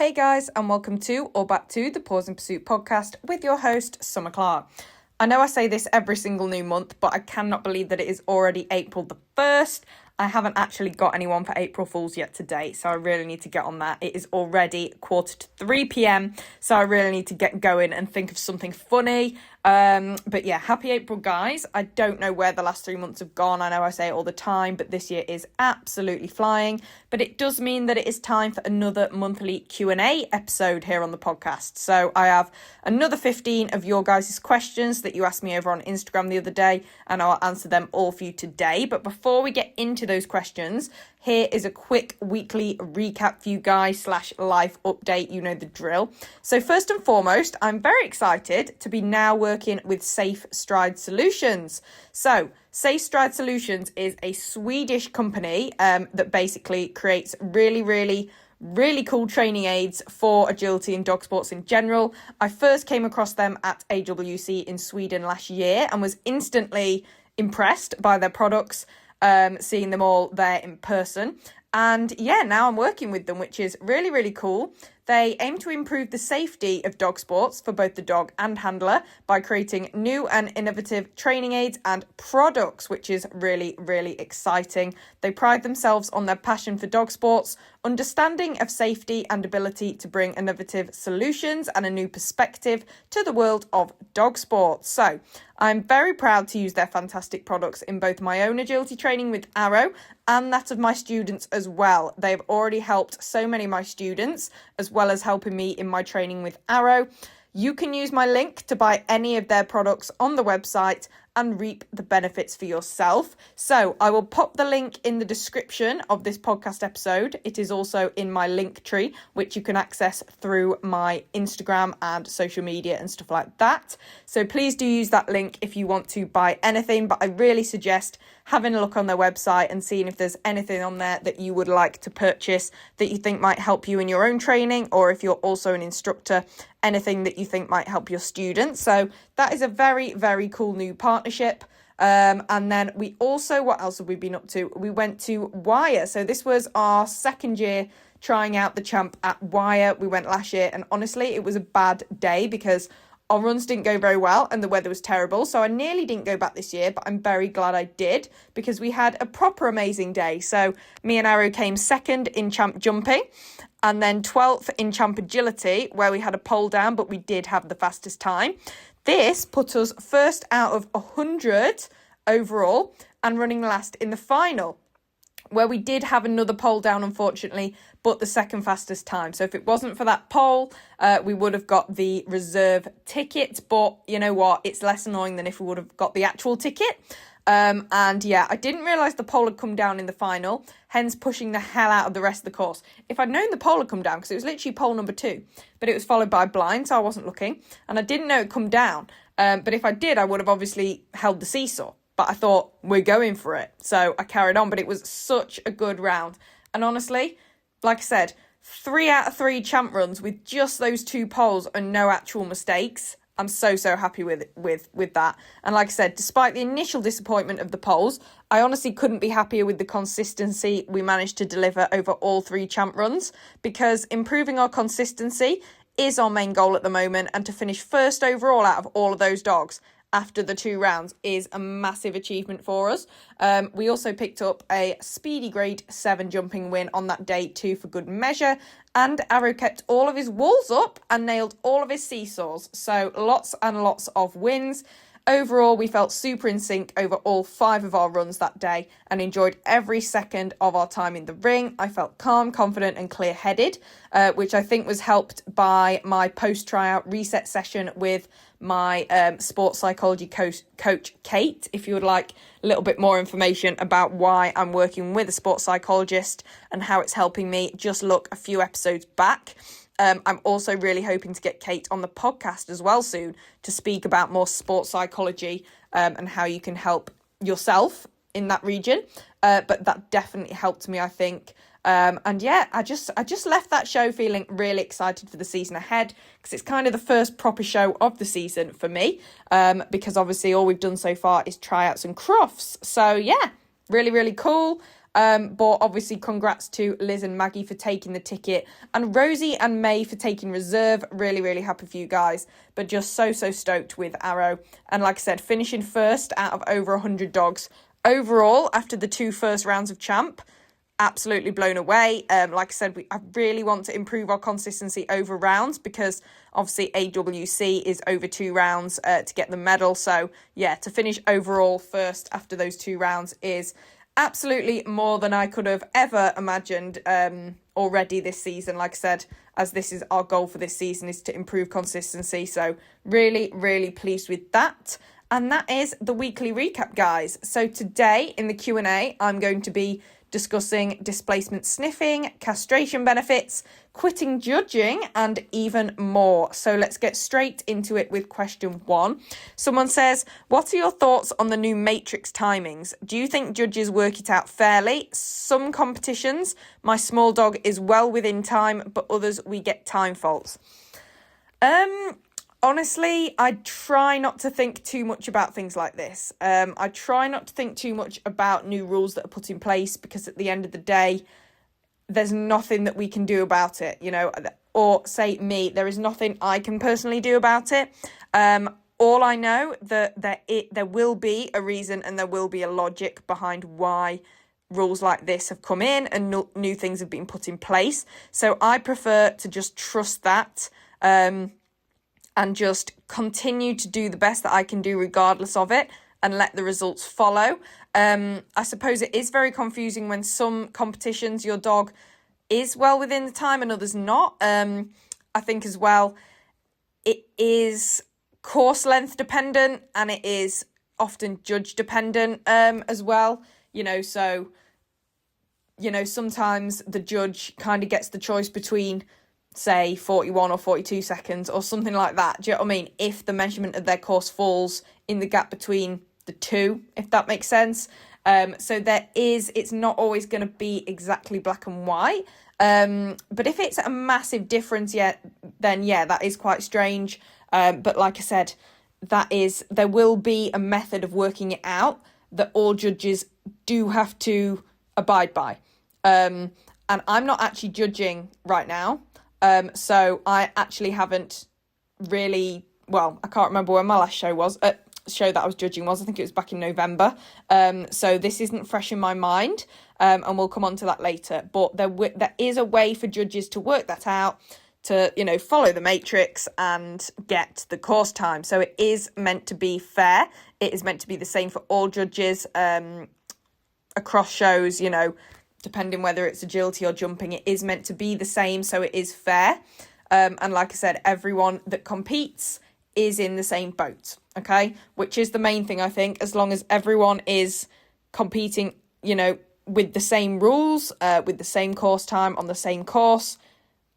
Hey guys, and welcome to or back to the Pause in Pursuit podcast with your host, Summer Clark. I know I say this every single new month, but I cannot believe that it is already April the 1st. I haven't actually got anyone for April Fools yet today, so I really need to get on that. It is already 2:45 p.m, so I really need to get going and think of something funny. But yeah, happy April, guys. I don't know where the last 3 months have gone. I know I say it all the time, but this year is absolutely flying. But it does mean that it is time for another monthly Q&A episode here on the podcast. So I have another 15 of your guys' questions that you asked me over on Instagram the other day, and I'll answer them all for you today. But before we get into those questions, here is a quick weekly recap for you guys / life update. You know the drill. So first and foremost, I'm very excited to be now working with Safe Stride Solutions. So Safe Stride Solutions is a Swedish company that basically creates really cool training aids for agility and dog sports in general. I first came across them at AWC in Sweden last year and was instantly impressed by their products, seeing them all there in person. And yeah, now I'm working with them, which is really cool. They aim to improve the safety of dog sports for both the dog and handler by creating new and innovative training aids and products, which is really exciting. They pride themselves on their passion for dog sports, understanding of safety and ability to bring innovative solutions and a new perspective to the world of dog sports. So I'm very proud to use their fantastic products in both my own agility training with Arrow and that of my students as well. They've already helped so many of my students, as well as helping me in my training with Arrow. You can use my link to buy any of their products on the website and reap the benefits for yourself. So I will pop the link in the description of this podcast episode. It is also in my link tree, which you can access through my Instagram and social media and stuff like that. So please do use that link if you want to buy anything, but I really suggest having a look on their website and seeing if there's anything on there that you would like to purchase that you think might help you in your own training, or if you're also an instructor, anything that you think might help your students. So that is a very cool new partnership. And then we also, what else have we been up to? We went to Wire. So this was our second year trying out the Champ at Wire. We went last year, and honestly, it was a bad day because our runs didn't go very well and the weather was terrible. So I nearly didn't go back this year, but I'm very glad I did because we had a proper amazing day. So me and Arrow came second in Champ jumping and then 12th in Champ agility, where we had a pole down, but we did have the fastest time. This put us first out of 100 overall and running last in the final, where we did have another pole down, unfortunately, but the second fastest time. So if it wasn't for that pole, we would have got the reserve ticket. But you know what? It's less annoying than if we would have got the actual ticket. And yeah, I didn't realise the pole had come down in the final, hence pushing the hell out of the rest of the course. If I'd known the pole had come down, because it was literally pole number 2, but it was followed by blind, so I wasn't looking, and I didn't know it come down. But if I did, I would have obviously held the seesaw. But I thought, we're going for it. So I carried on, but it was such a good round. And honestly, like I said, 3 out of 3 champ runs with just those 2 poles and no actual mistakes. I'm so happy with that. And like I said, despite the initial disappointment of the poles, I honestly couldn't be happier with the consistency we managed to deliver over all 3 champ runs, because improving our consistency is our main goal at the moment, and to finish first overall out of all of those dogs after the 2 rounds is a massive achievement for us. We also picked up a speedy grade 7 jumping win on that day too, for good measure, and Arrow kept all of his walls up and nailed all of his seesaws. So lots and lots of wins. Overall, we felt super in sync over all 5 of our runs that day and enjoyed every second of our time in the ring. I felt calm, confident and clear-headed, which I think was helped by my post-tryout reset session with my sports psychology coach, Kate. If you would like a little bit more information about why I'm working with a sports psychologist and how it's helping me, just look a few episodes back. I'm also really hoping to get Kate on the podcast as well soon to speak about more sports psychology and how you can help yourself in that region. But that definitely helped me, I think. And yeah, I just left that show feeling really excited for the season ahead, because it's kind of the first proper show of the season for me, because obviously all we've done so far is tryouts and crofts. So yeah, really cool. But obviously congrats to Liz and Maggie for taking the ticket, and Rosie and May for taking reserve. Really, really happy for you guys, but just so stoked with Arrow. And like I said, finishing first out of over 100 dogs overall after the 2 first rounds of champ. Absolutely blown away. Like I said, I really want to improve our consistency over rounds, because obviously AWC is over 2 rounds to get the medal. So yeah, to finish overall first after those 2 rounds is absolutely more than I could have ever imagined already this season. Like I said, as this is our goal for this season, is to improve consistency. So really, really pleased with that. And that is the weekly recap, guys. So today in the Q&A, I'm going to be discussing displacement sniffing, castration benefits, quitting judging, and even more. So let's get straight into it with question 1. Someone says, what are your thoughts on the new matrix timings? Do you think judges work it out fairly? Some competitions, my small dog is well within time, but others we get time faults. Honestly, I try not to think too much about things like this. I try not to think too much about new rules that are put in place, because at the end of the day, there's nothing that we can do about it, or say me, there is nothing I can personally do about it. All I know that there will be a reason and there will be a logic behind why rules like this have come in and new things have been put in place. So I prefer to just trust that, and just continue to do the best that I can do regardless of it, and let the results follow. I suppose it is very confusing when some competitions your dog is well within the time and others not. I think as well, it is course length dependent, and it is often judge dependent as well. So, sometimes the judge kind of gets the choice between, say, 41 or 42 seconds or something like that. Do you know what I mean? If the measurement of their course falls in the gap between the two, if that makes sense. So it's not always going to be exactly black and white. But if it's a massive difference, then that is quite strange. But like I said, there will be a method of working it out that all judges do have to abide by. And I'm not actually judging right now. So I actually haven't really, I can't remember when my last show was. Show that I was judging was, I think it was back in November. So this isn't fresh in my mind, and we'll come on to that later. But there is a way for judges to work that out, to follow the matrix and get the course time. So it is meant to be fair. It is meant to be the same for all judges across shows. Depending whether it's agility or jumping, it is meant to be the same, so it is fair. And like I said, everyone that competes is in the same boat, okay? Which is the main thing, I think. As long as everyone is competing, with the same rules, with the same course time, on the same course,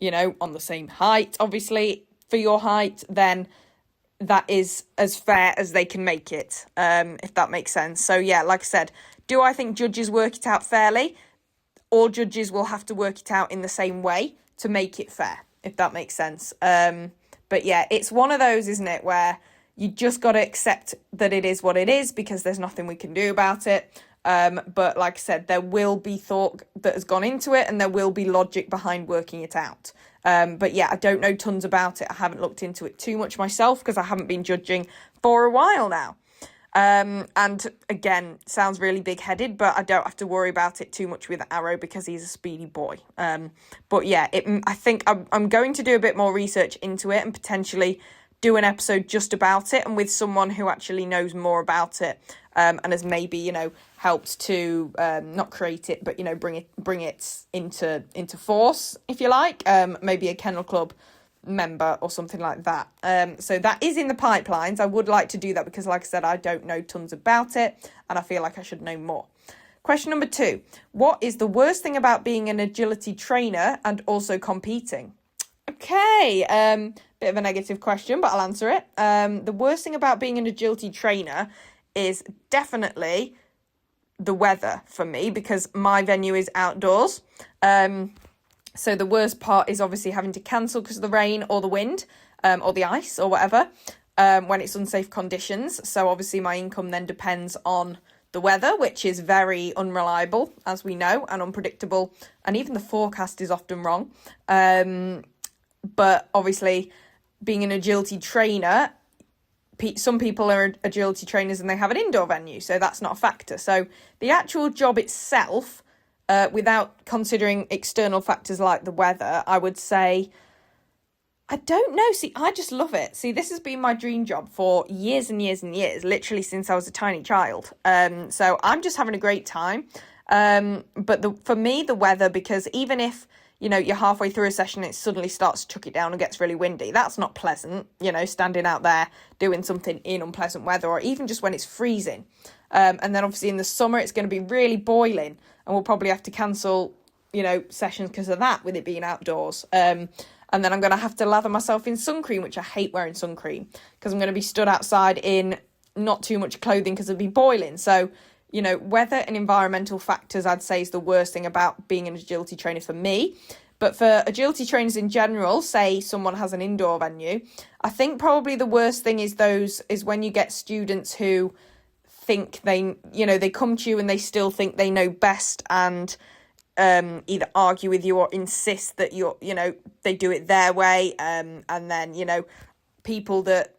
on the same height, obviously, for your height, then that is as fair as they can make it, if that makes sense. So like I said, do I think judges work it out fairly? All judges will have to work it out in the same way to make it fair, if that makes sense. But it's one of those, isn't it, where you just got to accept that it is what it is, because there's nothing we can do about it. But like I said, there will be thought that has gone into it, and there will be logic behind working it out. But I don't know tons about it. I haven't looked into it too much myself, because I haven't been judging for a while now. And again, sounds really big-headed, but I don't have to worry about it too much with Arrow, because he's a speedy boy. But I think I'm going to do a bit more research into it and potentially do an episode just about it, and with someone who actually knows more about it, and has maybe helped to not create it, but bring it into force, if you like. Maybe a kennel club member or something like that. So that is in the pipelines. I would like to do that, because like I said, I don't know tons about it, and I feel like I should know more. Question number 2. What is the worst thing about being an agility trainer and also competing? Okay, bit of a negative question, but I'll answer it. The worst thing about being an agility trainer is definitely the weather for me, because my venue is outdoors. So the worst part is obviously having to cancel because of the rain or the wind, or the ice or whatever, when it's unsafe conditions. So obviously my income then depends on the weather, which is very unreliable, as we know, and unpredictable. And even the forecast is often wrong. But obviously, being an agility trainer, some people are agility trainers and they have an indoor venue, so that's not a factor. So the actual job itself, without considering external factors like the weather, I would say, I don't know. See, I just love it. See, this has been my dream job for years and years and years, literally since I was a tiny child. So I'm just having a great time. But for me, the weather, because even if, you're halfway through a session, it suddenly starts to chuck it down and gets really windy. That's not pleasant, standing out there doing something in unpleasant weather, or even just when it's freezing. And then obviously in the summer, it's going to be really boiling, and we'll probably have to cancel, sessions because of that, with it being outdoors. And then I'm going to have to lather myself in sun cream, which I hate wearing sun cream, because I'm going to be stood outside in not too much clothing because it'll be boiling. So, weather and environmental factors, I'd say, is the worst thing about being an agility trainer for me. But for agility trainers in general, say someone has an indoor venue, I think probably the worst thing is when you get students who think they come to you and they still think they know best, and either argue with you or insist that they do it their way. And then, people that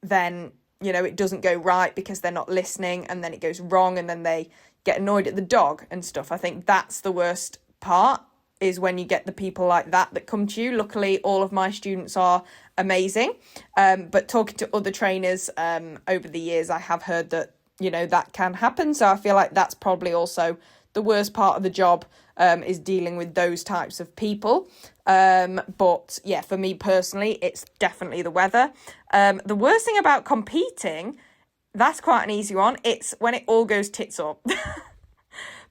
then, it doesn't go right because they're not listening, and then it goes wrong, and then they get annoyed at the dog and stuff. I think that's the worst part, is when you get the people like that come to you. Luckily, all of my students are amazing. But talking to other trainers over the years, I have heard that, that can happen. So I feel like that's probably also the worst part of the job, is dealing with those types of people. But yeah, for me personally, it's definitely the weather. The worst thing about competing, that's quite an easy one. It's when it all goes tits up,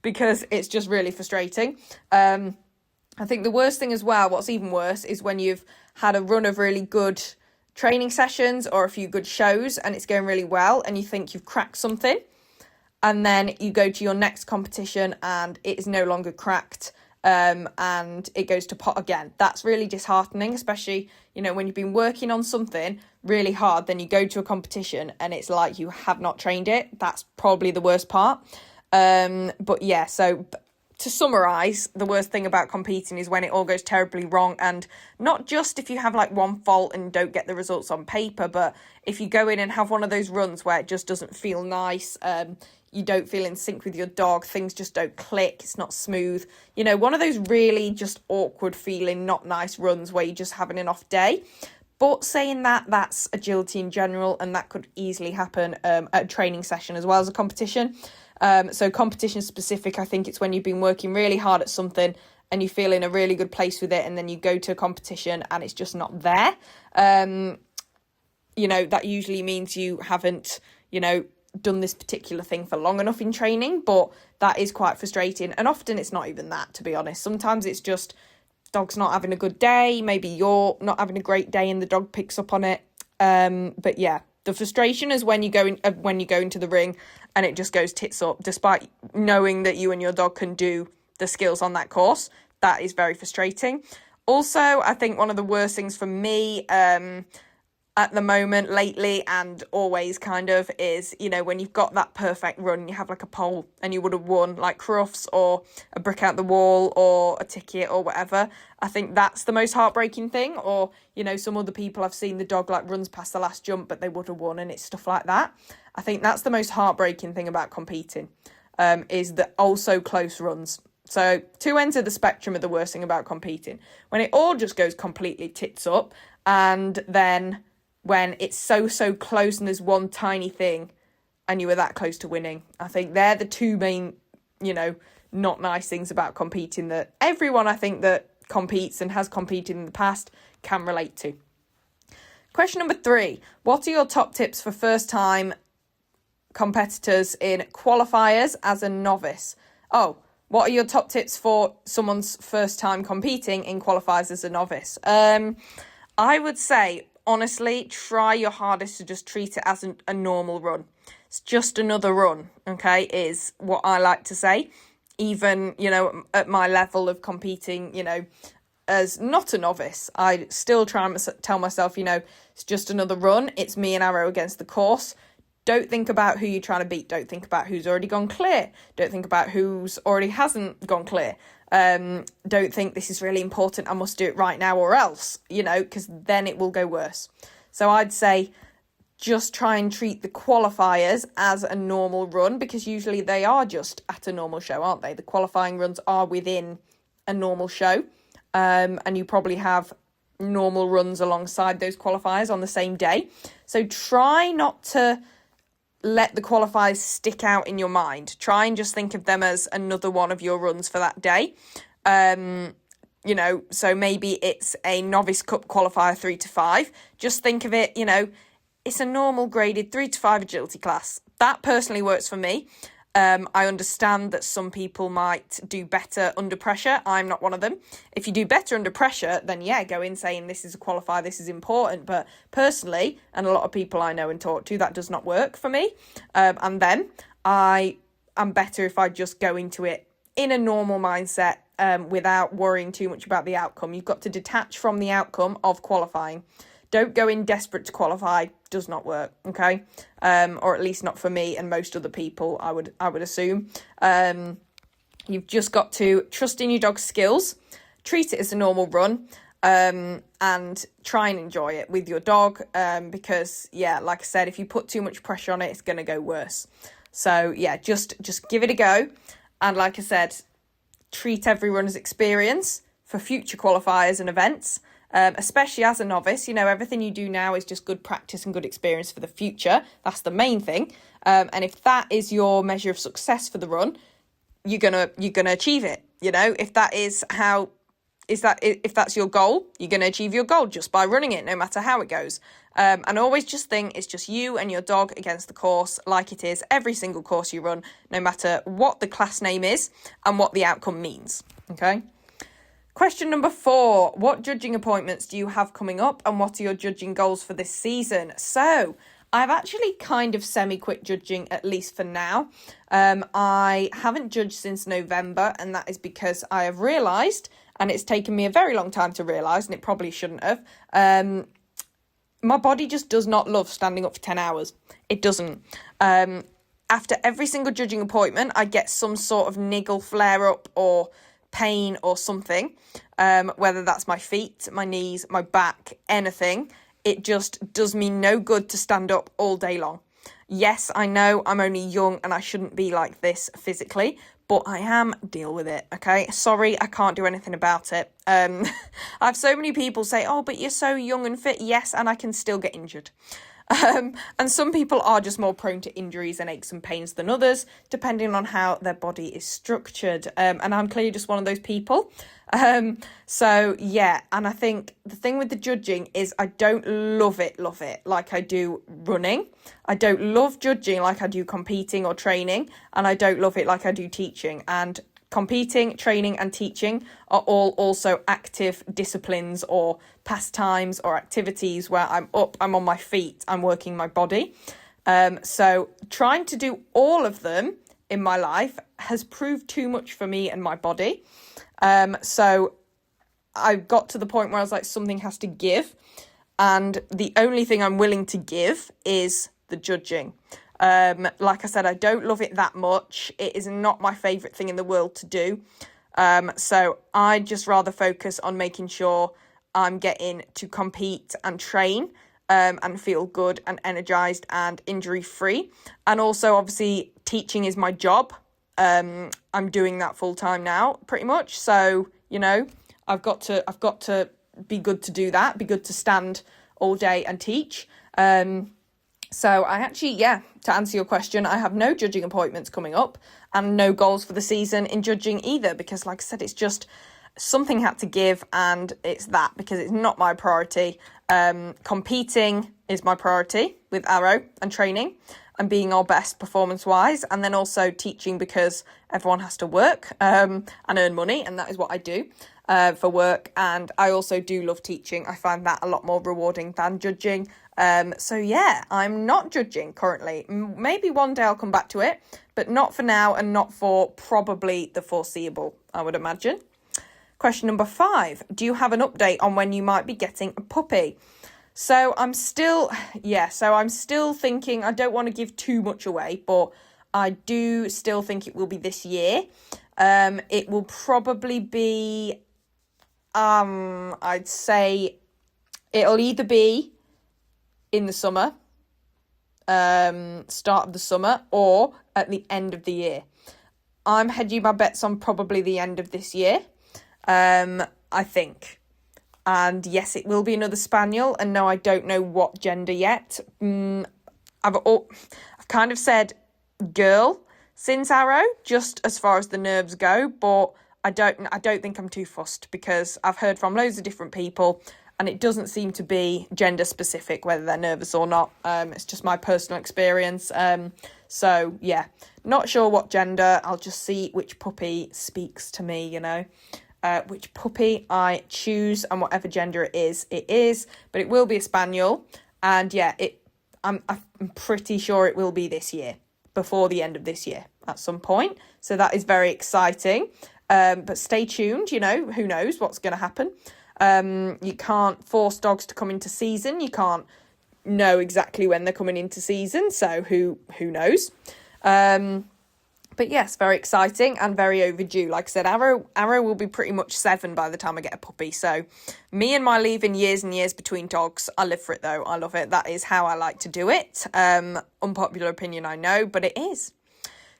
because it's just really frustrating. I think the worst thing as well, what's even worse, is when you've had a run of really good training sessions or a few good shows and it's going really well and you think you've cracked something, and then you go to your next competition and it is no longer cracked, and it goes to pot again. That's really disheartening, especially, when you've been working on something really hard, then you go to a competition and it's like you have not trained it. That's probably the worst part. But yeah, so to summarise, the worst thing about competing is when it all goes terribly wrong, and not just if you have like one fault and don't get the results on paper, but if you go in and have one of those runs where it just doesn't feel nice, you don't feel in sync with your dog, things just don't click, it's not smooth, one of those really just awkward feeling, not nice runs where you're just having an off day. But saying that, that's agility in general, and that could easily happen at a training session as well as a competition. So competition specific, I think it's when you've been working really hard at something and you feel in a really good place with it, and then you go to a competition and it's just not there. That usually means you haven't, done this particular thing for long enough in training, but that is quite frustrating. And often it's not even that, to be honest. Sometimes it's just dog's not having a good day. Maybe you're not having a great day and the dog picks up on it. But yeah, the frustration is when you go into the ring and it just goes tits up, despite knowing that you and your dog can do the skills on that course. That is very frustrating. Also, I think one of the worst things for me at the moment, lately, and always kind of, is, when you've got that perfect run, you have like a pole and you would have won, like crufts or a brick out the wall or a ticket or whatever. I think that's the most heartbreaking thing. Or, some other people, I've seen the dog like runs past the last jump, but they would have won, and it's stuff like that. I think that's the most heartbreaking thing about competing, is the also close runs. So two ends of the spectrum are the worst thing about competing. When it all just goes completely tits up, and then when it's so close and there's one tiny thing and you were that close to winning. I think they're the two main, not nice things about competing that everyone, I think, that competes and has competed in the past can relate to. Question number 3. What are your top tips for first-time competitors in qualifiers as a novice? Oh, what are your top tips for someone's first time competing in qualifiers as a novice? I would say, honestly, try your hardest to just treat it as a normal run. It's just another run, okay, is what I like to say. Even, at my level of competing, as not a novice, I still try and tell myself, it's just another run. It's me and Arrow against the course. Don't think about who you're trying to beat. Don't think about who's already gone clear. Don't think about who's already hasn't gone clear. Don't think this is really important, I must do it right now or else, because then it will go worse. So I'd say just try and treat the qualifiers as a normal run, because usually they are just at a normal show, aren't they? The qualifying runs are within a normal show, and you probably have normal runs alongside those qualifiers on the same day. So try not to let the qualifiers stick out in your mind. Try and just think of them as another one of your runs for that day. So maybe it's a novice cup qualifier 3 to 5. Just think of it, it's a normal graded 3 to 5 agility class. That personally works for me. I understand that some people might do better under pressure. I'm not one of them. If you do better under pressure, then go in saying this is a qualifier, this is important. But personally, and a lot of people I know and talk to, that does not work for me. And then I am better if I just go into it in a normal mindset, without worrying too much about the outcome. You've got to detach from the outcome of qualifying. Don't go in desperate to qualify. Does not work, okay? Or at least not for me and most other people, I would assume. You've just got to trust in your dog's skills, treat it as a normal run, and try and enjoy it with your dog, because, like I said, if you put too much pressure on it, it's going to go worse. So, just give it a go. And like I said, treat every run as experience for future qualifiers and events. Especially as a novice, everything you do now is just good practice and good experience for the future. That's the main thing. And if that is your measure of success for the run, you're gonna achieve it. If that's your goal, you're gonna achieve your goal just by running it, no matter how it goes. And always just think it's just you and your dog against the course, like it is every single course you run, no matter what the class name is and what the outcome means. Okay. Question number 4, what judging appointments do you have coming up and what are your judging goals for this season? So I've actually kind of semi-quit judging, at least for now. I haven't judged since November, and that is because I have realised, and it's taken me a very long time to realise, and it probably shouldn't have, my body just does not love standing up for 10 hours. It doesn't. After every single judging appointment, I get some sort of niggle flare-up or pain or something, whether that's my feet, my knees, my back, anything. It just does me no good to stand up all day long. Yes, I know I'm only young and I shouldn't be like this physically, but I am. Deal with it, okay? Sorry, I can't do anything about it. I have so many people say, oh, but you're so young and fit. Yes, and I can still get injured. And some people are just more prone to injuries and aches and pains than others, depending on how their body is structured. And I'm clearly just one of those people. And I think the thing with the judging is I don't love it like I do running. I don't love judging like I do competing or training, and I don't love it like I do teaching. And competing, training and teaching are all also active disciplines or pastimes or activities where I'm up, I'm on my feet, I'm working my body. So trying to do all of them in my life has proved too much for me and my body. So I got to the point where I was like, something has to give. And the only thing I'm willing to give is the judging. Like I said, I don't love it that much. It is not my favourite thing in the world to do. So I'd just rather focus on making sure I'm getting to compete and train, and feel good and energised and injury free. And also, obviously, teaching is my job. I'm doing that full time now, pretty much. So, I've got to be good to do that, be good to stand all day and teach. So I actually, to answer your question, I have no judging appointments coming up and no goals for the season in judging either, because like I said, it's just something had to give, and it's that, because it's not my priority. Competing is my priority with Arrow and training and being our best performance-wise, and then also teaching because everyone has to work and earn money, and that is what I do for work. And I also do love teaching. I find that a lot more rewarding than judging. I'm not judging currently. Maybe one day I'll come back to it, but not for now and not for probably the foreseeable, I would imagine. Question number 5. Do you have an update on when you might be getting a puppy? So I'm still thinking, I don't want to give too much away, but I do still think it will be this year. It will probably be, I'd say it'll either be in the summer, start of the summer, or at the end of the year. I'm hedging my bets on probably the end of this year, I think. And yes, it will be another spaniel. And no, I don't know what gender yet. I've kind of said girl since Arrow, just as far as the nerves go. But I don't think I'm too fussed, because I've heard from loads of different people, and it doesn't seem to be gender specific whether they're nervous or not. It's just my personal experience. So yeah, not sure what gender. I'll just see which puppy speaks to me, which puppy I choose, and whatever gender it is, but it will be a spaniel. And yeah, I'm pretty sure it will be this year, before the end of this year at some point. So that is very exciting. But stay tuned, who knows what's going to happen. You can't force dogs to come into season. You can't know exactly when they're coming into season. So who knows? But yes, very exciting and very overdue. Like I said, Arrow will be pretty much 7 by the time I get a puppy. So me and my leaving years and years between dogs. I live for it though. I love it. That is how I like to do it. Unpopular opinion, I know, but it is.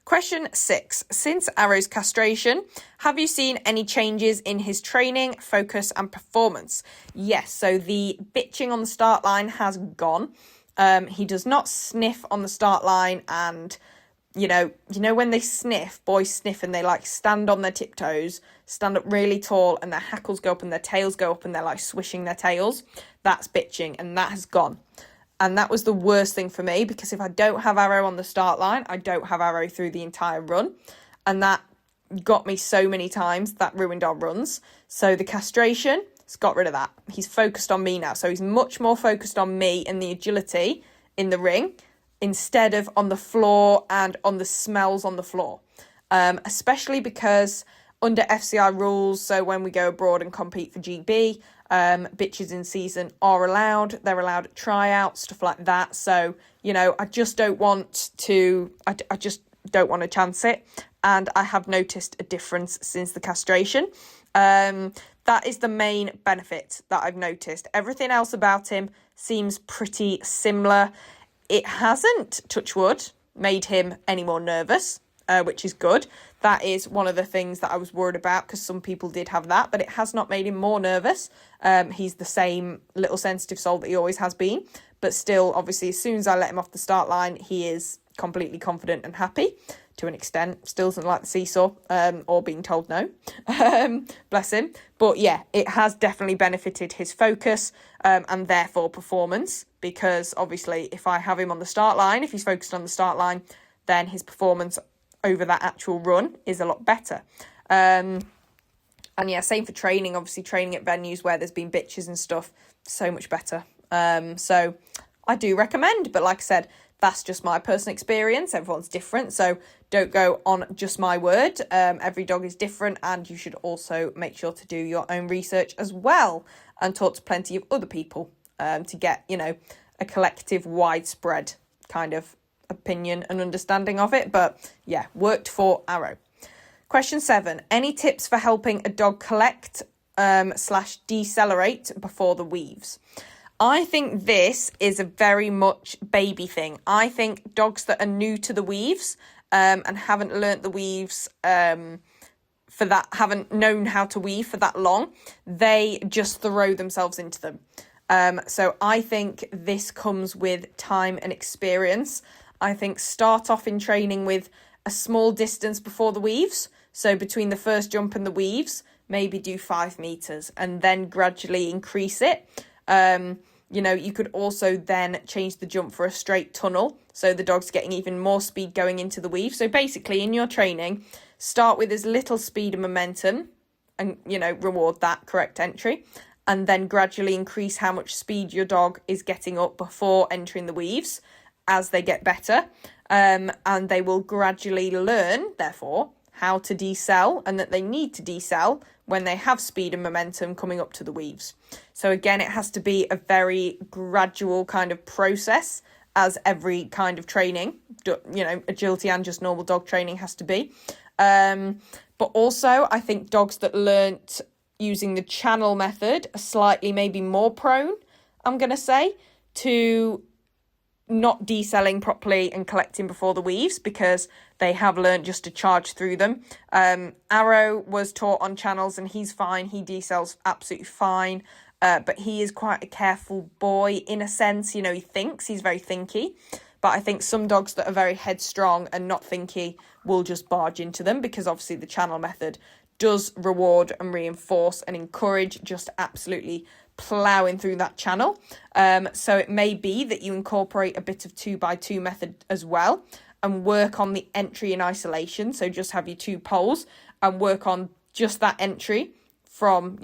Question 6. Since Arrow's castration, have you seen any changes in his training, focus and performance? Yes, so the bitching on the start line has gone. He does not sniff on the start line, and you know when they sniff, boys sniff and they like stand on their tiptoes, stand up really tall, and their hackles go up and their tails go up and they're like swishing their tails. That's bitching, and that has gone. And that was the worst thing for me, because if I don't have Arrow on the start line, I don't have Arrow through the entire run. And that got me so many times. That ruined our runs. So the castration has got rid of that. He's focused on me now. So he's much more focused on me and the agility in the ring, instead of on the floor and on the smells on the floor. Especially because under FCI rules, so when we go abroad and compete for GB, bitches in season are allowed. They're allowed at tryouts, stuff like that. So, I just don't want to, I just don't want to chance it. And I have noticed a difference since the castration. That is the main benefit that I've noticed. Everything else about him seems pretty similar. It hasn't, touch wood, made him any more nervous, which is good. That is one of the things that I was worried about, because some people did have that, but it has not made him more nervous. He's the same little sensitive soul that he always has been, but still, obviously, as soon as I let him off the start line, he is completely confident and happy to an extent. Still doesn't like the seesaw, or being told no. Bless him. But yeah, it has definitely benefited his focus, and therefore performance, because obviously if I have him on the start line, if he's focused on the start line, then his performance over that actual run is a lot better. And yeah, same for training. Obviously, training at venues where there's been bitches and stuff, so much better. So I do recommend, but like I said, that's just my personal experience. Everyone's different, so don't go on just my word. Every dog is different, and you should also make sure to do your own research as well, and talk to plenty of other people to get, a collective, widespread kind of opinion and understanding of it. But yeah, worked for Arrow. Question 7. Any tips for helping a dog collect / decelerate before the weaves? I think this is a very much baby thing. I think dogs that are new to the weaves and haven't learnt the weaves haven't known how to weave for that long, they just throw themselves into them. So I think this comes with time and experience. I think start off in training with a small distance before the weaves. So between the first jump and the weaves, maybe do 5 meters and then gradually increase it. You could also then change the jump for a straight tunnel. So the dog's getting even more speed going into the weave. So basically in your training, start with as little speed and momentum and, reward that correct entry. And then gradually increase how much speed your dog is getting up before entering the weaves as they get better. And they will gradually learn, therefore, how to decel, and that they need to decel when they have speed and momentum coming up to the weaves. So again, it has to be a very gradual kind of process, as every kind of training, agility and just normal dog training has to be. But also, I think dogs that learnt using the channel method are slightly maybe more prone, I'm going to say, to not decelling properly and collecting before the weaves, because they have learnt just to charge through them. Arrow was taught on channels and he's fine. He decels absolutely fine. But he is quite a careful boy in a sense. He thinks, he's very thinky. But I think some dogs that are very headstrong and not thinky will just barge into them, because obviously the channel method does reward and reinforce and encourage just absolutely ploughing through that channel. So it may be that you incorporate a bit of 2x2 method as well and work on the entry in isolation. So just have your 2 poles and work on just that entry from,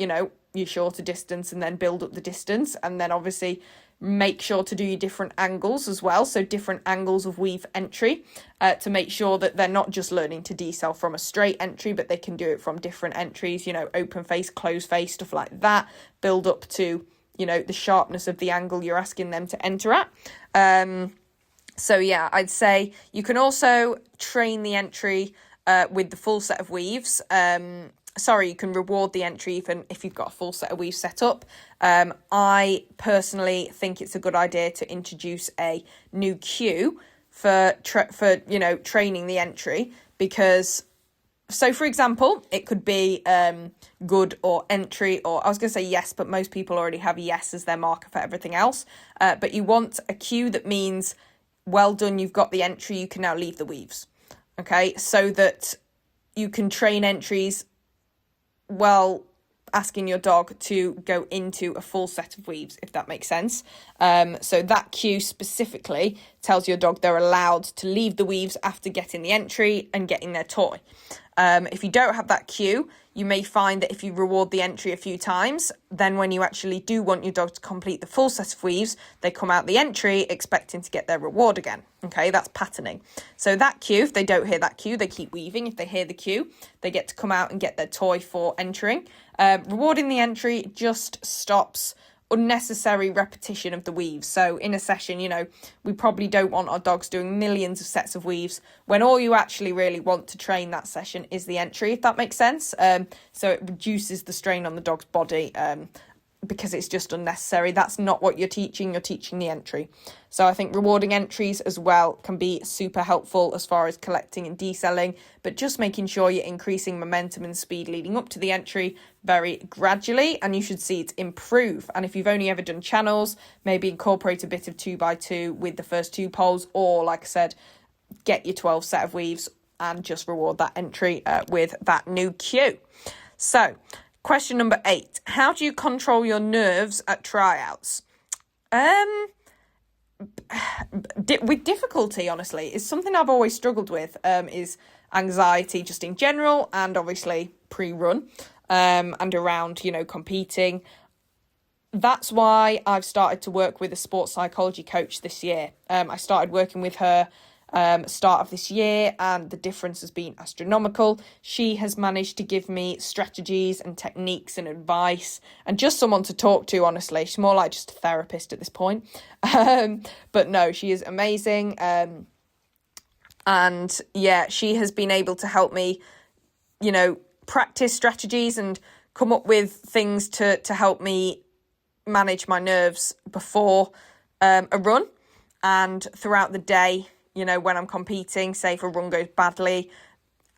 your shorter distance, and then build up the distance. And then obviously make sure to do your different angles as well. So different angles of weave entry to make sure that they're not just learning to decel from a straight entry, but they can do it from different entries, open face, closed face, stuff like that. Build up to, the sharpness of the angle you're asking them to enter at. So yeah, I'd say you can also train the entry with the full set of weaves. You can reward the entry even if you've got a full set of weaves set up. I personally think it's a good idea to introduce a new cue for training the entry, because, so for example, it could be good or entry, or I was going to say yes, but most people already have a yes as their marker for everything else. But you want a cue that means, well done, you've got the entry, you can now leave the weaves. Okay, so that you can train entries well, asking your dog to go into a full set of weaves, if that makes sense. So that cue specifically tells your dog they're allowed to leave the weaves after getting the entry and getting their toy. If you don't have that cue, you may find that if you reward the entry a few times, then when you actually do want your dog to complete the full set of weaves, they come out the entry expecting to get their reward again. Okay, that's patterning. So that cue, if they don't hear that cue, they keep weaving. If they hear the cue, they get to come out and get their toy for entering. Rewarding the entry just stops unnecessary repetition of the weaves. So in a session, we probably don't want our dogs doing millions of sets of weaves when all you actually really want to train that session is the entry, if that makes sense. So it reduces the strain on the dog's body because it's just unnecessary. That's not what you're teaching the entry. So I think rewarding entries as well can be super helpful as far as collecting and decelling, but just making sure you're increasing momentum and speed leading up to the entry very gradually, and you should see it improve. And if you've only ever done channels, maybe incorporate a bit of 2x2 with the first 2 poles, or like I said, get your 12 set of weaves and just reward that entry with that new cue. So question number 8, how do you control your nerves at tryouts? With difficulty, honestly. It's something I've always struggled with, is anxiety just in general, and obviously pre-run and around, competing. That's why I've started to work with a sports psychology coach this year. I started working with her start of this year, and the difference has been astronomical. She has managed to give me strategies and techniques and advice and just someone to talk to, honestly. She's more like just a therapist at this point. But no, she is amazing. And yeah, she has been able to help me, practice strategies and come up with things to help me manage my nerves before a run and throughout the day. When I'm competing, say if a run goes badly,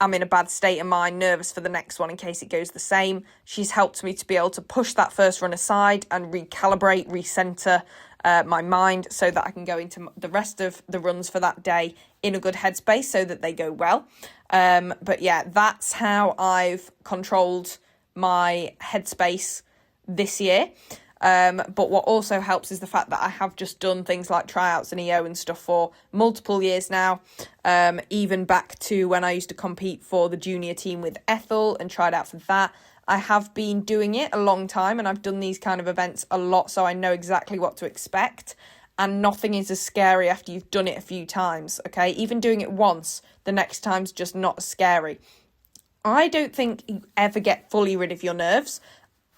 I'm in a bad state of mind, nervous for the next one in case it goes the same. She's helped me to be able to push that first run aside and recalibrate, recenter my mind so that I can go into the rest of the runs for that day in a good headspace so that they go well. But yeah, that's how I've controlled my headspace this year. But what also helps is the fact that I have just done things like tryouts and EO and stuff for multiple years now, even back to when I used to compete for the junior team with Ethel and tried out for that. I have been doing it a long time, and I've done these kind of events a lot, so I know exactly what to expect, and nothing is as scary after you've done it a few times, okay? Even doing it once, the next time's just not as scary. I don't think you ever get fully rid of your nerves.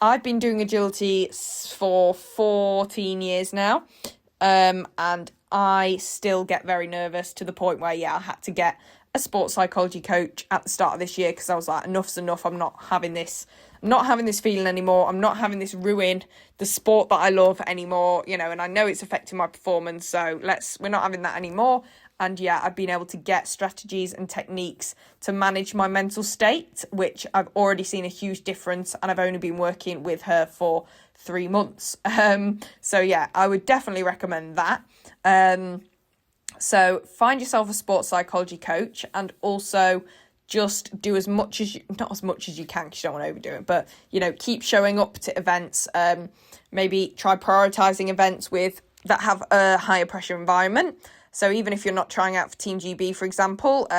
I've been doing agility for 14 years now, and I still get very nervous to the point where, I had to get a sports psychology coach at the start of this year because I was like, enough's enough. I'm not having this feeling anymore. I'm not having this ruin the sport that I love anymore, and I know it's affecting my performance. So we're not having that anymore. And I've been able to get strategies and techniques to manage my mental state, which I've already seen a huge difference. And I've only been working with her for 3 months. So I would definitely recommend that. So find yourself a sports psychology coach, and also just do not as much as you can because you don't want to overdo it, but, keep showing up to events. Maybe try prioritising events that have a higher pressure environment. So even if you're not trying out for Team GB, for example,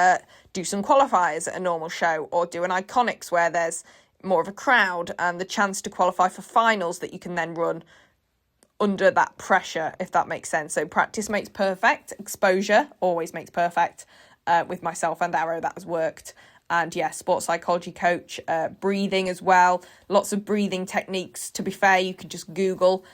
do some qualifiers at a normal show, or do an Iconics where there's more of a crowd and the chance to qualify for finals that you can then run under that pressure, if that makes sense. So practice makes perfect. Exposure always makes perfect. With myself and Arrow, that has worked. And sports psychology coach, breathing as well. Lots of breathing techniques. To be fair, you could just Google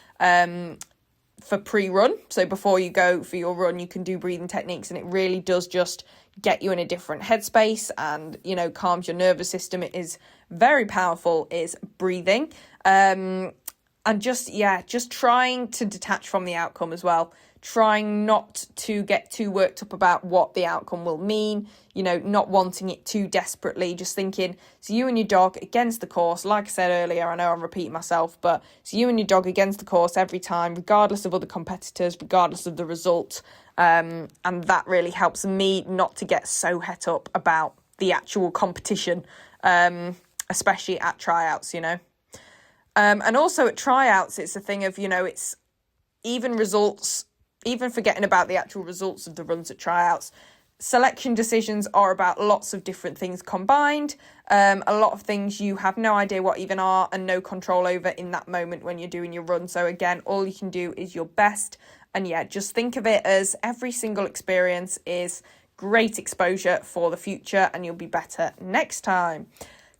for pre-run. So before you go for your run, you can do breathing techniques, and it really does just get you in a different headspace and, calms your nervous system. It is very powerful, is breathing. And just trying to detach from the outcome as well. Trying not to get too worked up about what the outcome will mean, not wanting it too desperately, just thinking it's you and your dog against the course. Like I said earlier, I know I'm repeating myself, but it's you and your dog against the course every time, regardless of other competitors, regardless of the result. And that really helps me not to get so het up about the actual competition, especially at tryouts, And also at tryouts, it's a thing of, it's even results, even forgetting about the actual results of the runs at tryouts. Selection decisions are about lots of different things combined. A lot of things you have no idea what even are and no control over in that moment when you're doing your run. So again, all you can do is your best. And just think of it as every single experience is great exposure for the future, and you'll be better next time.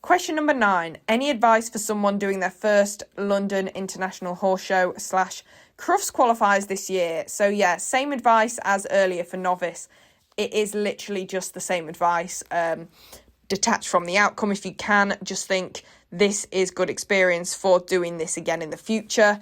Question number 9. Any advice for someone doing their first London International Horse Show / Crufts qualifiers this year? So same advice as earlier for novice. It is literally just the same advice. Detach from the outcome if you can. Just think this is good experience for doing this again in the future.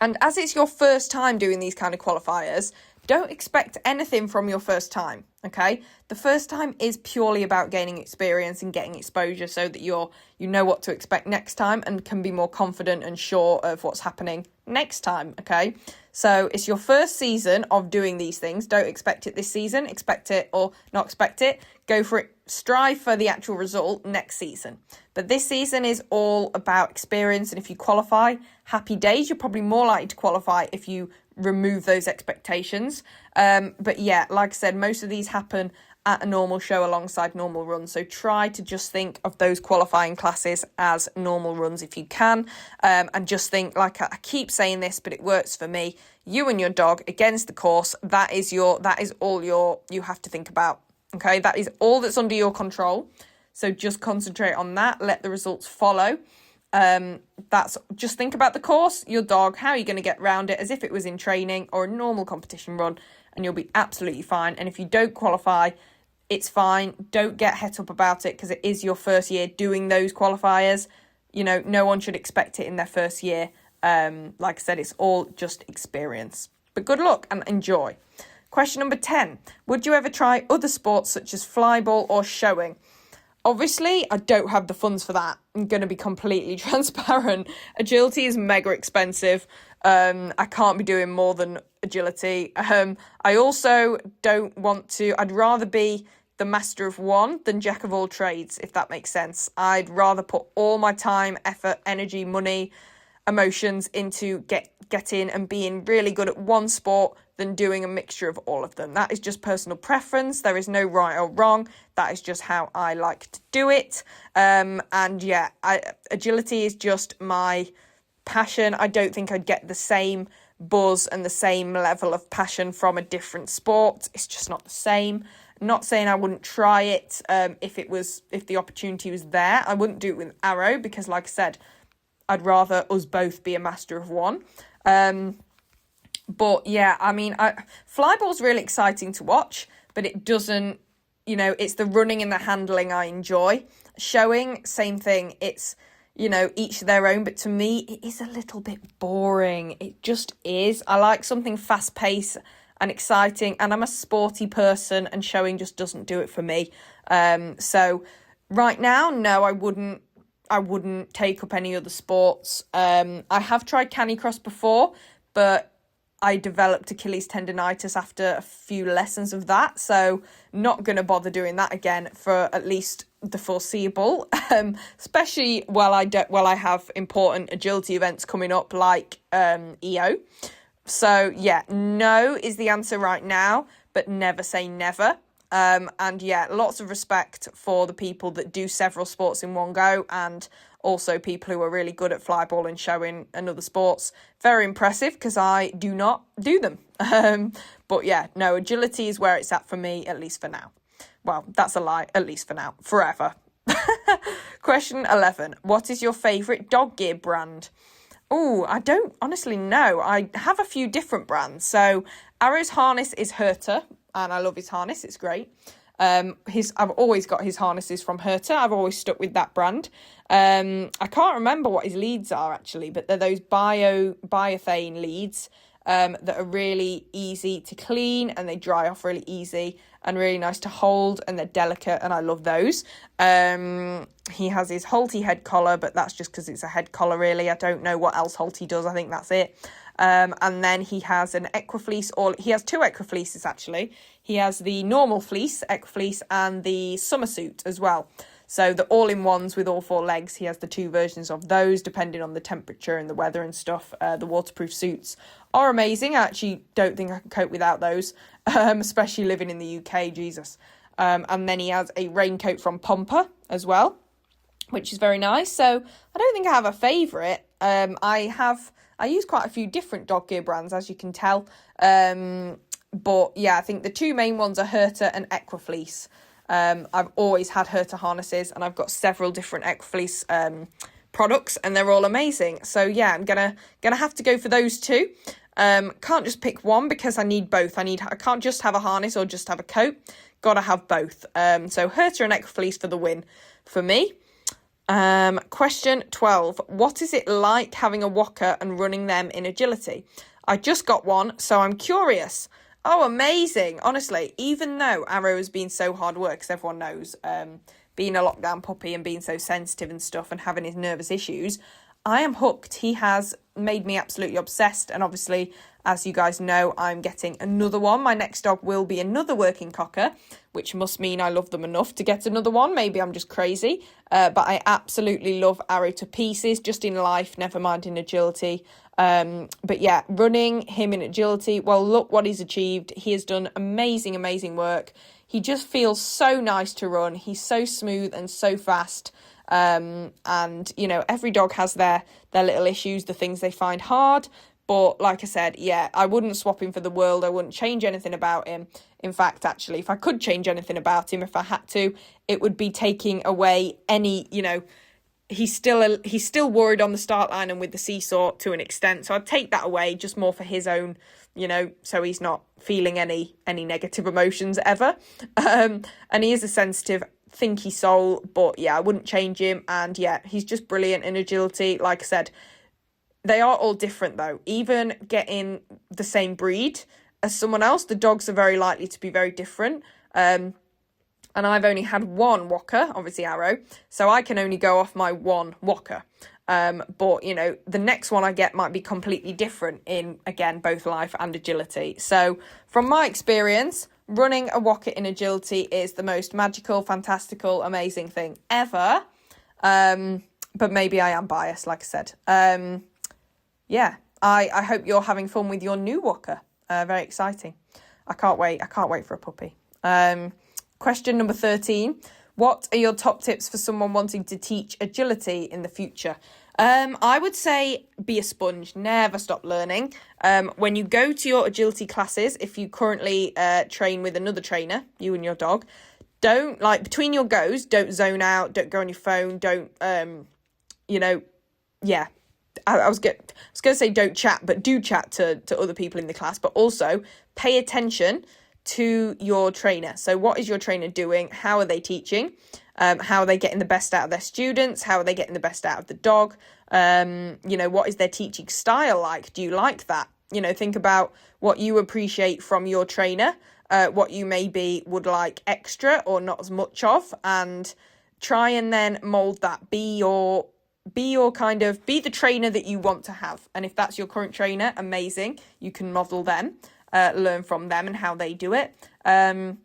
And as it's your first time doing these kind of qualifiers, don't expect anything from your first time, okay? The first time is purely about gaining experience and getting exposure so that you know what to expect next time and can be more confident and sure of what's happening next time, okay? So it's your first season of doing these things. Don't expect it this season. Expect it or not expect it. Go for it. Strive for the actual result next season. But this season is all about experience, and if you qualify, happy days. You're probably more likely to qualify if you remove those expectations. But like I said, most of these happen at a normal show alongside normal runs. So try to just think of those qualifying classes as normal runs if you can. And just think, like I keep saying this, but it works for me. You and your dog against the course, that is all you have to think about. Okay, that is all that's under your control. So just concentrate on that. Let the results follow. Just think about the course, your dog, how you're going to get around it as if it was in training or a normal competition run, and you'll be absolutely fine. And if you don't qualify, it's fine. Don't get het up about it because it is your first year doing those qualifiers. No one should expect it in their first year. Like I said, it's all just experience. But good luck and enjoy. Question number 10. Would you ever try other sports such as flyball or showing? Obviously, I don't have the funds for that. I'm going to be completely transparent. Agility is mega expensive. I can't be doing more than agility. I also don't want to. I'd rather be the master of one than jack of all trades, if that makes sense. I'd rather put all my time, effort, energy, money, emotions into getting and being really good at one sport than doing a mixture of all of them. That is just personal preference. There is no right or wrong. That is just how I like to do it. Agility is just my passion. I don't think I'd get the same buzz and the same level of passion from a different sport. It's just not the same. Not saying I wouldn't try it if the opportunity was there. I wouldn't do it with Arrow because, like I said, I'd rather us both be a master of one. But yeah, I mean, flyball's really exciting to watch, but it doesn't, it's the running and the handling I enjoy. Showing, same thing. It's, each their own, but to me, it is a little bit boring. It just is. I like something fast-paced and exciting, and I'm a sporty person, and showing just doesn't do it for me. So right now, no, I wouldn't take up any other sports. I have tried canicross before, but I developed Achilles tendonitis after a few lessons of that, so not going to bother doing that again for at least the foreseeable, especially while I have important agility events coming up like EO. So yeah, no is the answer right now, but never say never. And yeah, lots of respect for the people that do several sports in one go, and also people who are really good at flyball and showing and other sports. Very impressive, because I do not do them. But yeah, no, agility is where it's at for me, at least for now. Well, that's a lie, at least for now. Forever. Question 11. What is your favourite dog gear brand? Oh, I don't honestly know. I have a few different brands. So Arrow's harness is Herta, and I love his harness. It's great. I've always got his harnesses from Herta. I've always stuck with that brand. I can't remember what his leads are actually, but they're those biothane leads that are really easy to clean, and they dry off really easy and really nice to hold, and they're delicate, and I love those. He has his Holty head collar, but that's just because it's a head collar really. I don't know what else Holty does. I think that's it. And then he has an Equifleece, or he has two Equifleeces actually. He has the normal fleece, Equifleece, and the summer suit as well. So the all-in-ones with all four legs, he has the two versions of those, depending on the temperature and the weather and stuff. The waterproof suits are amazing. I actually don't think I can cope without those, especially living in the UK, Jesus. And then he has a raincoat from Pompa as well, which is very nice. So I don't think I have a favourite. I use quite a few different dog gear brands, as you can tell. But yeah, I think the two main ones are Herta and Equifleece. I've always had Herta harnesses, and I've got several different Equifleece products, and they're all amazing. So yeah, I'm gonna have to go for those two. Can't just pick one because I need both. I can't just have a harness or just have a coat. Gotta have both. So Herta and Equifleece for the win for me. Question 12. What is it like having a walker and running them in agility? I just got one, so I'm curious. Oh, amazing. Honestly, even though Arrow has been so hard work, because everyone knows, being a lockdown puppy and being so sensitive and stuff and having his nervous issues, I am hooked. He has made me absolutely obsessed. And obviously, as you guys know, I'm getting another one. My next dog will be another working cocker, which must mean I love them enough to get another one. Maybe I'm just crazy. But I absolutely love Arrow to pieces, just in life, never mind in agility. But yeah, running him in agility, well, look what he's achieved. He has done amazing, amazing work. He just feels so nice to run. He's so smooth and so fast. And, every dog has their little issues, the things they find hard. But like I said, yeah, I wouldn't swap him for the world. I wouldn't change anything about him. In fact, actually, if I could change anything about him, if I had to, it would be taking away any, he's still worried on the start line and with the seesaw to an extent. So I'd take that away, just more for his own, so he's not feeling any negative emotions ever. And he is a sensitive, thinky soul, but yeah, I wouldn't change him. And yeah, he's just brilliant in agility. Like I said, they are all different though. Even getting the same breed as someone else, the dogs are very likely to be very different. And I've only had one walker, obviously Arrow, so I can only go off my one walker. But, the next one I get might be completely different in, again, both life and agility. So from my experience, running a walker in agility is the most magical, fantastical, amazing thing ever. But maybe I am biased, like I said. Yeah, I hope you're having fun with your new walker. Very exciting. I can't wait for a puppy. Question number 13. What are your top tips for someone wanting to teach agility in the future? I would say be a sponge, never stop learning. When you go to your agility classes, if you currently train with another trainer, you and your dog, don't, like, between your goes, don't zone out, don't go on your phone, don't, I was going to say don't chat, but do chat to other people in the class, but also pay attention to your trainer. So what is your trainer doing? How are they teaching? How are they getting the best out of their students? How are they getting the best out of the dog? What is their teaching style like? Do you like that? Think about what you appreciate from your trainer, what you maybe would like extra or not as much of, and try and then mold that. Be the trainer that you want to have. And if that's your current trainer, amazing. You can model them, learn from them and how they do it. Learn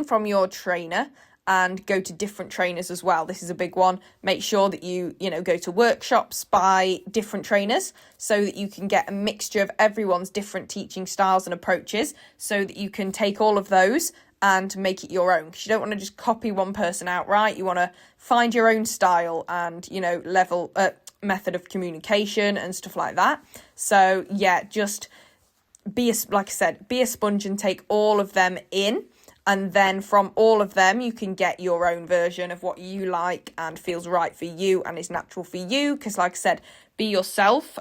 from your trainer and go to different trainers as well. This is a big one. Make sure that you go to workshops by different trainers so that you can get a mixture of everyone's different teaching styles and approaches, so that you can take all of those and make it your own, because you don't want to just copy one person outright. You want to find your own style and, level, method of communication and stuff like that. So just be a sponge and take all of them in. And then from all of them, you can get your own version of what you like and feels right for you and is natural for you. Because like I said, be yourself.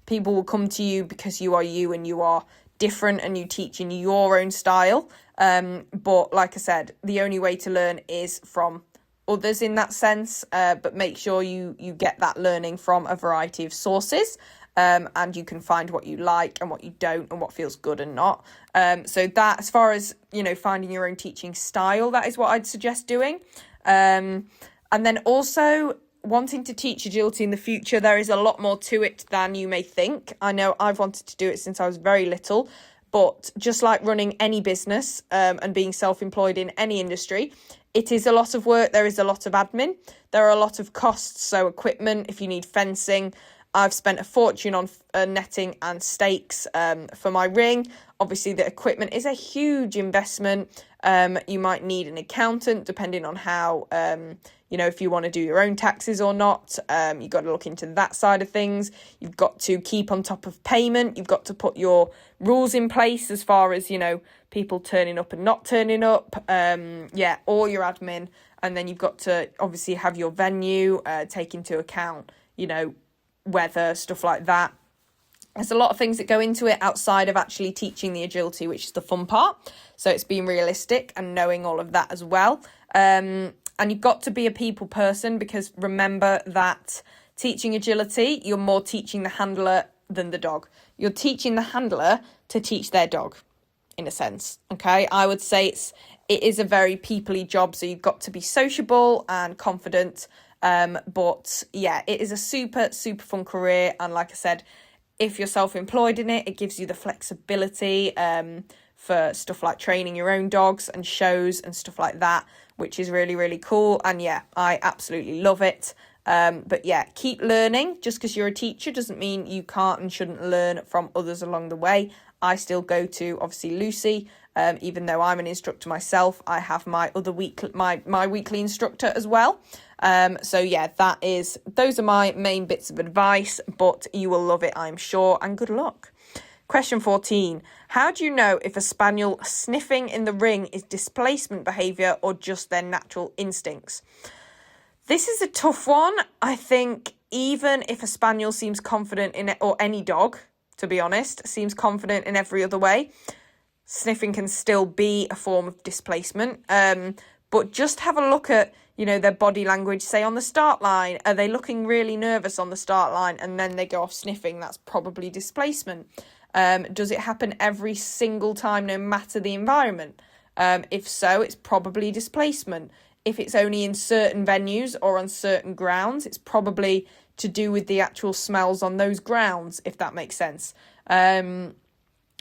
People will come to you because you are you and you are different and you teach in your own style. But like I said, the only way to learn is from others in that sense. But make sure you get that learning from a variety of sources. And you can find what you like and what you don't and what feels good and not. So that, as far as, finding your own teaching style, that is what I'd suggest doing. And then also wanting to teach agility in the future, there is a lot more to it than you may think. I know I've wanted to do it since I was very little, but just like running any business and being self-employed in any industry, it is a lot of work. There is a lot of admin. There are a lot of costs. So equipment, if you need fencing, I've spent a fortune on netting and stakes for my ring. Obviously, the equipment is a huge investment. You might need an accountant, depending on how, if you want to do your own taxes or not. You've got to look into that side of things. You've got to keep on top of payment. You've got to put your rules in place as far as, people turning up and not turning up. All your admin. And then you've got to obviously have your venue, take into account, weather, stuff like that. There's a lot of things that go into it outside of actually teaching the agility, which is the fun part. So it's being realistic and knowing all of that as well. And you've got to be a people person, because remember that teaching agility, you're more teaching the handler than the dog. You're teaching the handler to teach their dog, in a sense. Okay, I would say it is a very people-y job. So you've got to be sociable and confident. It is a super, super fun career. And like I said, if you're self-employed in it, it gives you the flexibility for stuff like training your own dogs and shows and stuff like that, which is really, really cool. And I absolutely love it. Keep learning. Just because you're a teacher doesn't mean you can't and shouldn't learn from others along the way. I still go to, obviously, Lucy. Even though I'm an instructor myself, I have my other my weekly instructor as well. Those are my main bits of advice, but you will love it, I'm sure, and good luck. Question 14. How do you know if a spaniel sniffing in the ring is displacement behaviour or just their natural instincts? This is a tough one. I think even if a spaniel seems confident in it, or any dog, to be honest, seems confident in every other way, sniffing can still be a form of displacement. But just have a look at, their body language, say on the start line. Are they looking really nervous on the start line and then they go off sniffing? That's probably displacement. Does it happen every single time, no matter the environment? If so, it's probably displacement. If it's only in certain venues or on certain grounds, it's probably to do with the actual smells on those grounds, if that makes sense. Like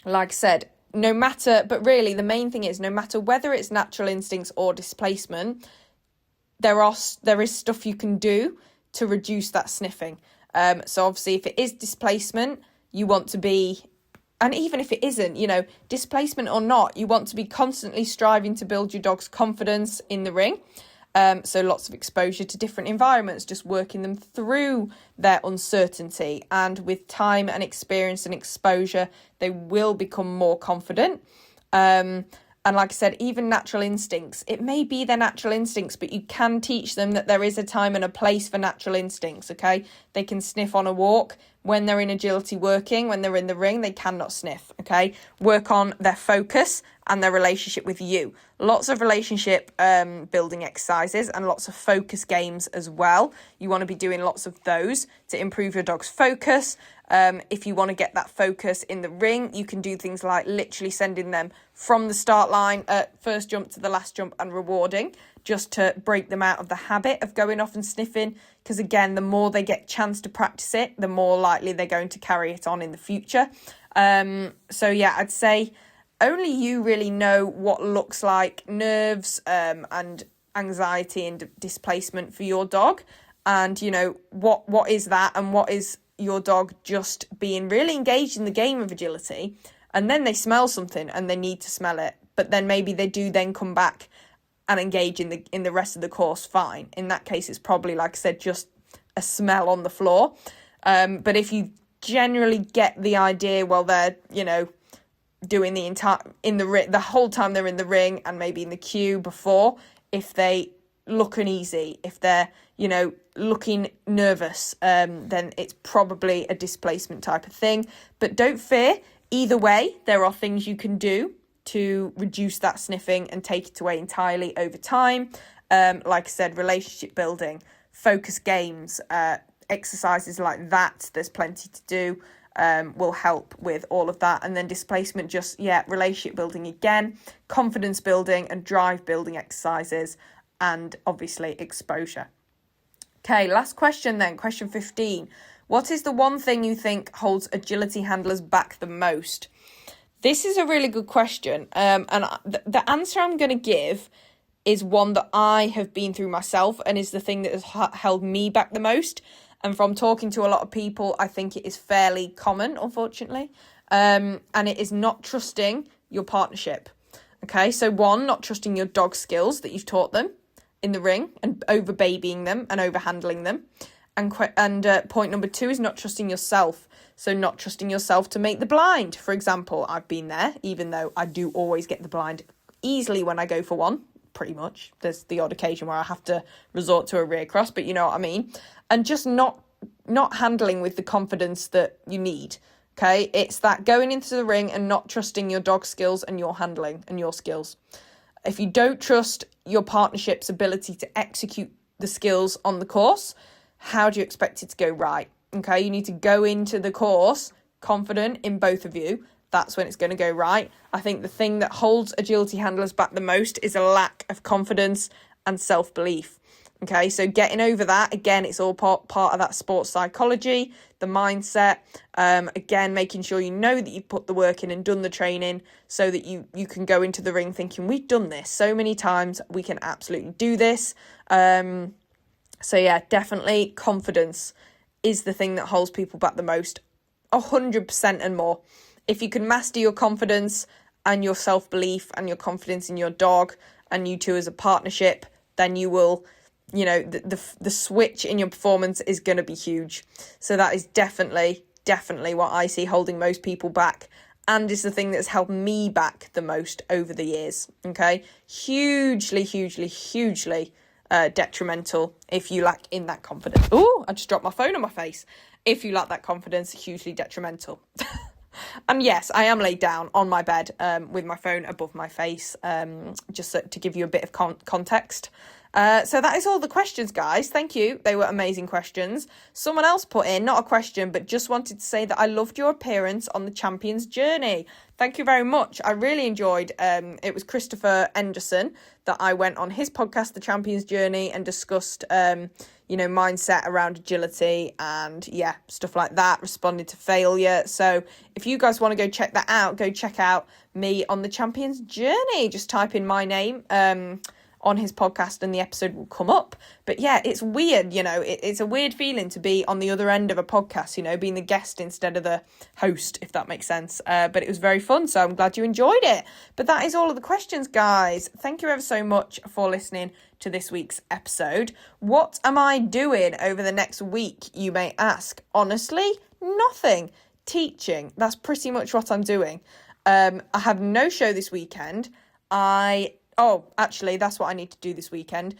I said, really the main thing is, no matter whether it's natural instincts or displacement, there is stuff you can do to reduce that sniffing. So obviously if it is displacement, you want to be, and even if it isn't, displacement or not, you want to be constantly striving to build your dog's confidence in the ring. So lots of exposure to different environments, just working them through their uncertainty. And with time and experience and exposure, they will become more confident. And like I said, even natural instincts, it may be their natural instincts, but you can teach them that there is a time and a place for natural instincts, okay? They can sniff on a walk. When they're in agility working, when they're in the ring, they cannot sniff, okay? Work on their focus and their relationship with you. Lots of relationship building exercises and lots of focus games as well. You want to be doing lots of those to improve your dog's focus. If you want to get that focus in the ring, you can do things like literally sending them from the start line at first jump to the last jump and rewarding, just to break them out of the habit of going off and sniffing. Because again, the more they get a chance to practice it, the more likely they're going to carry it on in the future. So yeah, I'd say only you really know what looks like nerves and anxiety and displacement for your dog. And, you know, what is that and what is your dog just being really engaged in the game of agility, and then they smell something and they need to smell it, but then maybe they do then come back and engage in the rest of the course fine. In that case, it's probably, like I said, just a smell on the floor. But if you generally get the idea, well, they're, you know, doing the whole time they're in the ring and maybe in the queue before, if they look uneasy, if they're, you know, looking nervous, then it's probably a displacement type of thing. But don't fear. Either way, there are things you can do to reduce that sniffing and take it away entirely over time. Like I said, relationship building, focus games, exercises like that, there's plenty to do, will help with all of that. And then displacement, just, relationship building again, confidence building and drive building exercises, and obviously exposure. Okay, last question then, question 15. What is the one thing you think holds agility handlers back the most? This is a really good question. And the answer I'm going to give is one that I have been through myself and is the thing that has held me back the most. And from talking to a lot of people, I think it is fairly common, unfortunately. And it is not trusting your partnership. Okay, so one, not trusting your dog skills that you've taught them in the ring and over babying them and over handling them. And point number 2 is not trusting yourself. So not trusting yourself to make the blind. For example, I've been there, even though I do always get the blind easily when I go for one, pretty much. There's the odd occasion where I have to resort to a rear cross, but you know what I mean. And just not handling with the confidence that you need. Okay, it's that going into the ring and not trusting your dog skills and your handling and your skills. If you don't trust your partnership's ability to execute the skills on the course, how do you expect it to go right? Okay, you need to go into the course confident in both of you. That's when it's going to go right. I think the thing that holds agility handlers back the most is a lack of confidence and self-belief. Okay, so getting over that, again, it's all part of that sports psychology, the mindset. Again, making sure you know that you've put the work in and done the training so that you can go into the ring thinking, we've done this so many times, we can absolutely do this. So yeah, definitely confidence is the thing that holds people back the most, 100% and more. If you can master your confidence and your self-belief and your confidence in your dog and you two as a partnership, then you will, you know, the switch in your performance is going to be huge. So that is definitely what I see holding most people back, and is the thing that's held me back the most over the years. Okay, hugely detrimental if you lack in that confidence. Oh, I just dropped my phone on my face. If you lack that confidence, hugely detrimental. And yes, I am laid down on my bed with my phone above my face, just to give you a bit of context. So that is all the questions, guys. Thank you. They were amazing questions. Someone else put in, not a question, but just wanted to say that I loved your appearance on the Champions Journey. Thank you very much. I really enjoyed, it was Christopher Anderson that I went on his podcast, The Champions Journey, and discussed, mindset around agility and stuff like that, responding to failure. So if you guys want to go check that out, go check out me on the Champions Journey. Just type in my name, on his podcast and the episode will come up. But yeah, it's weird, it's a weird feeling to be on the other end of a podcast, being the guest instead of the host, if that makes sense. But it was very fun, so I'm glad you enjoyed it. But that is all of the questions, guys. Thank you ever so much for listening to this week's episode. What am I doing over the next week, you may ask? Honestly, nothing. Teaching. That's pretty much what I'm doing. I have no show this weekend. Actually, that's what I need to do this weekend.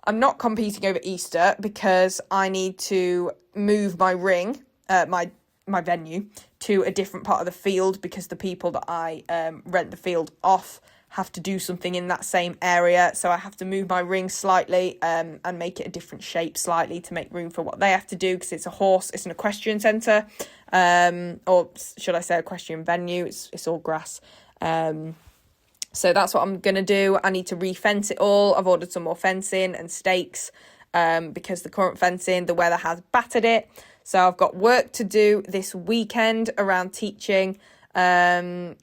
I'm not competing over Easter because I need to move my ring, my venue, to a different part of the field because the people that I rent the field off have to do something in that same area. So I have to move my ring slightly and make it a different shape slightly to make room for what they have to do because it's an equestrian centre, or should I say equestrian venue. It's all grass. So that's what I'm going to do. I need to re-fence it all. I've ordered some more fencing and stakes because the current fencing, the weather has battered it. So I've got work to do this weekend around teaching. And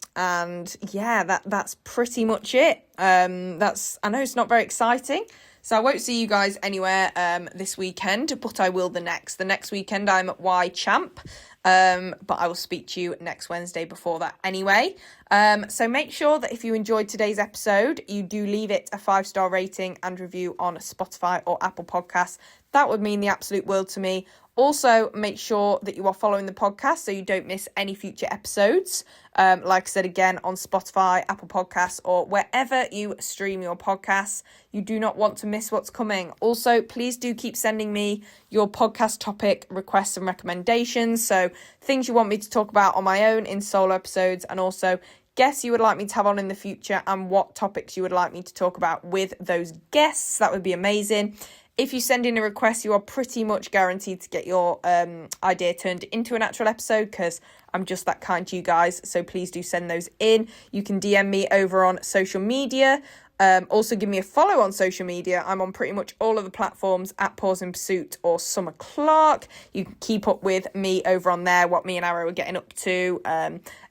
yeah, that's pretty much it. I know it's not very exciting, so I won't see you guys anywhere this weekend, but I will the next weekend. I'm at Y Champ, but I will speak to you next Wednesday before that anyway. So make sure that if you enjoyed today's episode, you do leave it a 5-star rating and review on Spotify or Apple Podcasts. That would mean the absolute world to me. Also, make sure that you are following the podcast so you don't miss any future episodes. Like I said, again, on Spotify, Apple Podcasts, or wherever you stream your podcasts. You do not want to miss what's coming. Also, please do keep sending me your podcast topic requests and recommendations. So things you want me to talk about on my own in solo episodes, and also guests you would like me to have on in the future and what topics you would like me to talk about with those guests. That would be amazing. If you send in a request, you are pretty much guaranteed to get your idea turned into an actual episode because I'm just that kind to you guys. So please do send those in. You can DM me over on social media. Also, give me a follow on social media. I'm on pretty much all of the platforms at Pause in Pursuit or Summer Clark. You can keep up with me over on there, what me and Arrow are getting up to,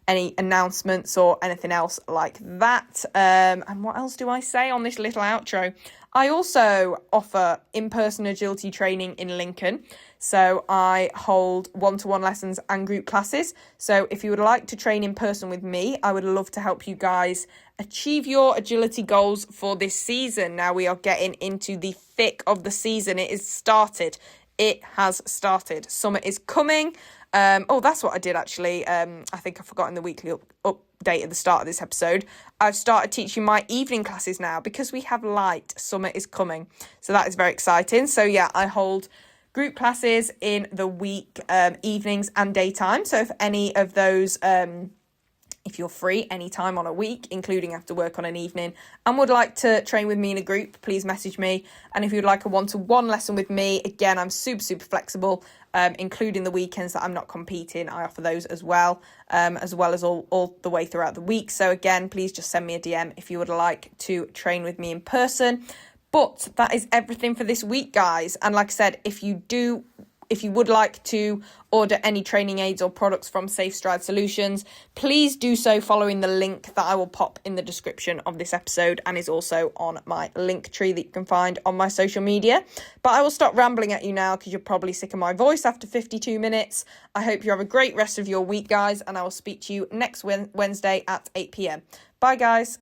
any announcements or anything else like that. And what else do I say on this little outro? I also offer in-person agility training in Lincoln. So I hold one-to-one lessons and group classes. So if you would like to train in person with me, I would love to help you guys achieve your agility goals for this season. Now we are getting into the thick of the season. It is started. It has started. Summer is coming. That's what I did actually. I think I forgot in the weekly update at the start of this episode. I've started teaching my evening classes now because we have light. Summer is coming. So that is very exciting. So yeah, I hold group classes in the week, evenings and daytime. So if any of those, if you're free anytime on a week, including after work on an evening, and would like to train with me in a group, please message me. And if you'd like a one-to-one lesson with me, again, I'm super flexible, including the weekends that I'm not competing. I offer those as well as all the way throughout the week. So again, please just send me a DM if you would like to train with me in person. But that is everything for this week, guys. And like I said, if you would like to order any training aids or products from Safe Stride Solutions, please do so following the link that I will pop in the description of this episode and is also on my link tree that you can find on my social media. But I will stop rambling at you now because you're probably sick of my voice after 52 minutes. I hope you have a great rest of your week, guys, and I will speak to you next Wednesday at 8 p.m. Bye, guys.